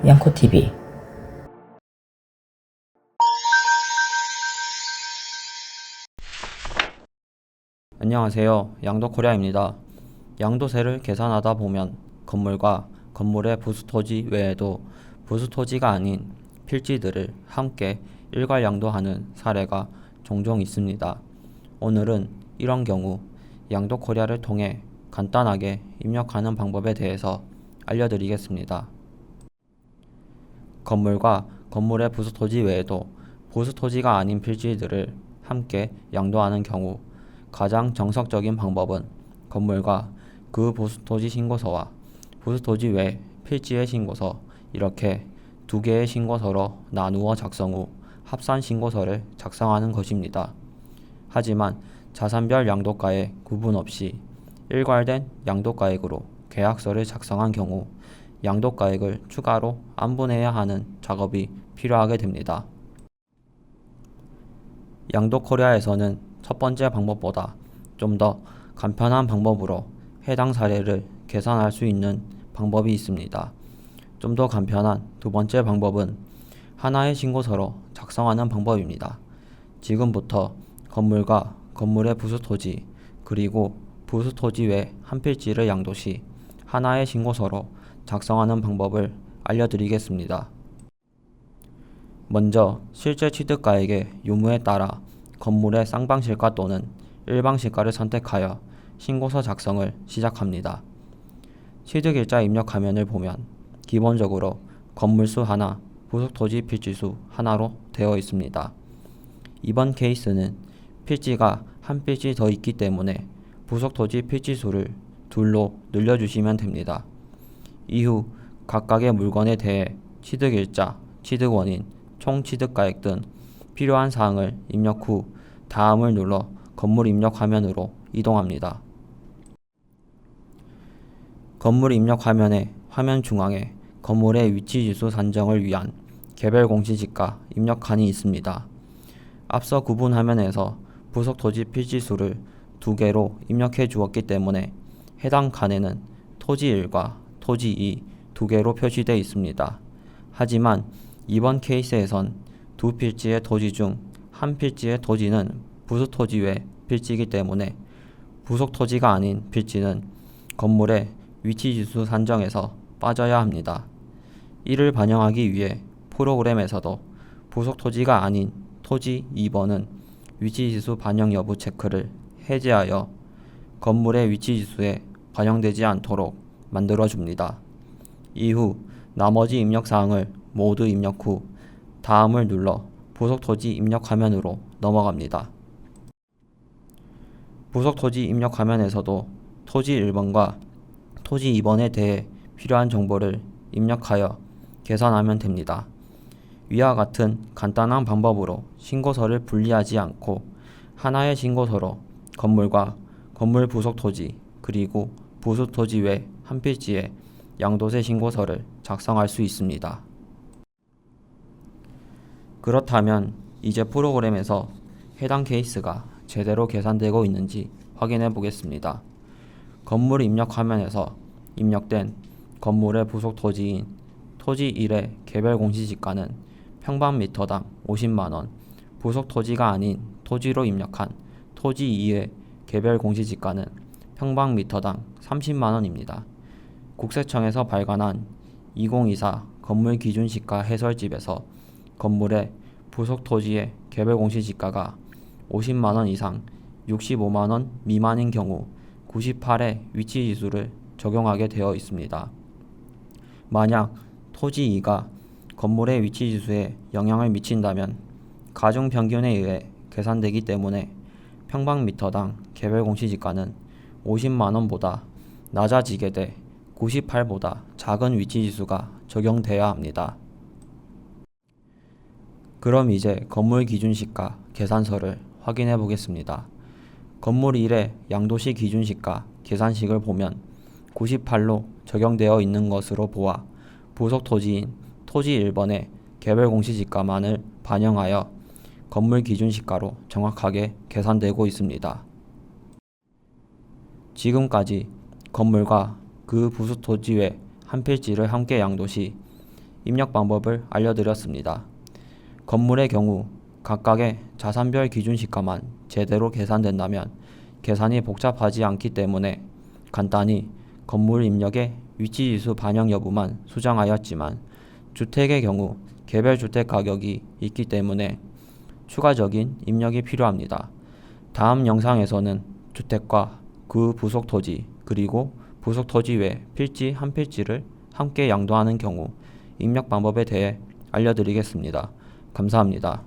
양코TV. 안녕하세요. 양도코리아입니다. 양도세를 계산하다 보면 건물과 건물의 부수토지 외에도 부수토지가 아닌 필지들을 함께 일괄 양도하는 사례가 종종 있습니다. 오늘은 이런 경우 양도코리아를 통해 간단하게 입력하는 방법에 대해서 알려드리겠습니다. 건물과 건물의 부수토지 외에도 부수토지가 아닌 필지들을 함께 양도하는 경우 가장 정석적인 방법은 건물과 그 부수토지 신고서와 부수토지 외 필지의 신고서 이렇게 두 개의 신고서로 나누어 작성 후 합산 신고서를 작성하는 것입니다. 하지만 자산별 양도가에 구분 없이 일괄된 양도가액으로 계약서를 작성한 경우 양도가액을 추가로 안분해야 하는 작업이 필요하게 됩니다. 양도코리아에서는 첫 번째 방법보다 좀 더 간편한 방법으로 해당 사례를 계산할 수 있는 방법이 있습니다. 좀 더 간편한 두 번째 방법은 하나의 신고서로 작성하는 방법입니다. 지금부터 건물과 건물의 부수토지 그리고 부수토지 외 한 필지를 양도 시 하나의 신고서로 작성하는 방법을 알려드리겠습니다. 먼저 실제 취득가액의 유무에 따라 건물의 쌍방실가 또는 일방실가를 선택하여 신고서 작성을 시작합니다. 취득일자 입력 화면을 보면 기본적으로 건물수 하나, 부속토지 필지수 하나로 되어 있습니다. 이번 케이스는 필지가 한 필지 더 있기 때문에 부속토지 필지수를 둘로 늘려주시면 됩니다. 이후 각각의 물건에 대해 취득일자, 취득원인, 총취득가액 등 필요한 사항을 입력 후 다음을 눌러 건물 입력 화면으로 이동합니다. 건물 입력 화면의 화면 중앙에 건물의 위치지수 산정을 위한 개별 공시지가 입력칸이 있습니다. 앞서 구분 화면에서 부속토지 필지수를 두 개로 입력해 주었기 때문에 해당 칸에는 토지 1과 토지 2 두 개로 표시되어 있습니다. 하지만 이번 케이스에선 두 필지의 토지 중 한 필지의 토지는 부수토지 외 필지이기 때문에 부속토지가 아닌 필지는 건물의 위치지수 산정에서 빠져야 합니다. 이를 반영하기 위해 프로그램에서도 부속토지가 아닌 토지 2번은 위치지수 반영 여부 체크를 해제하여 건물의 위치지수에 반영되지 않도록 만들어줍니다. 이후 나머지 입력사항을 모두 입력 후 다음을 눌러 부속토지 입력 화면으로 넘어갑니다. 부속토지 입력 화면에서도 토지 1번과 토지 2번에 대해 필요한 정보를 입력하여 계산하면 됩니다. 위와 같은 간단한 방법으로 신고서를 분리하지 않고 하나의 신고서로 건물과 건물 부속토지 그리고 부수토지 외 한 필지에 양도세 신고서를 작성할 수 있습니다. 그렇다면 이제 프로그램에서 해당 케이스가 제대로 계산되고 있는지 확인해 보겠습니다. 건물 입력 화면에서 입력된 건물의 부속 토지인 토지 1의 개별 공시지가는 평방미터당 50만원, 부속 토지가 아닌 토지로 입력한 토지 2의 개별 공시지가는 평방미터당 30만원입니다. 국세청에서 발간한 2024 건물 기준시가 해설집에서 건물의 부속 토지의 개별 공시지가가 50만원 이상 65만원 미만인 경우 98의 위치지수를 적용하게 되어 있습니다. 만약 토지 2가 건물의 위치지수에 영향을 미친다면 가중평균에 의해 계산되기 때문에 평방미터당 개별 공시지가는 50만원보다 낮아지게 돼 98보다 작은 위치지수가 적용돼야 합니다. 그럼 이제 건물 기준시가 계산서를 확인해 보겠습니다. 건물 1의 양도시 기준시가 계산식을 보면 98로 적용되어 있는 것으로 보아 부속 토지인 토지 1번의 개별 공시지가만을 반영하여 건물 기준시가로 정확하게 계산되고 있습니다. 지금까지 건물과 그 부수 토지 외 한 필지를 함께 양도 시 입력 방법을 알려드렸습니다. 건물의 경우 각각의 자산별 기준 시가만 제대로 계산된다면 계산이 복잡하지 않기 때문에 간단히 건물 입력의 위치지수 반영 여부만 수정하였지만 주택의 경우 개별 주택 가격이 있기 때문에 추가적인 입력이 필요합니다. 다음 영상에서는 주택과 그 부속 토지 그리고 부속 토지 외 필지 한 필지를 함께 양도하는 경우 입력 방법에 대해 알려드리겠습니다. 감사합니다.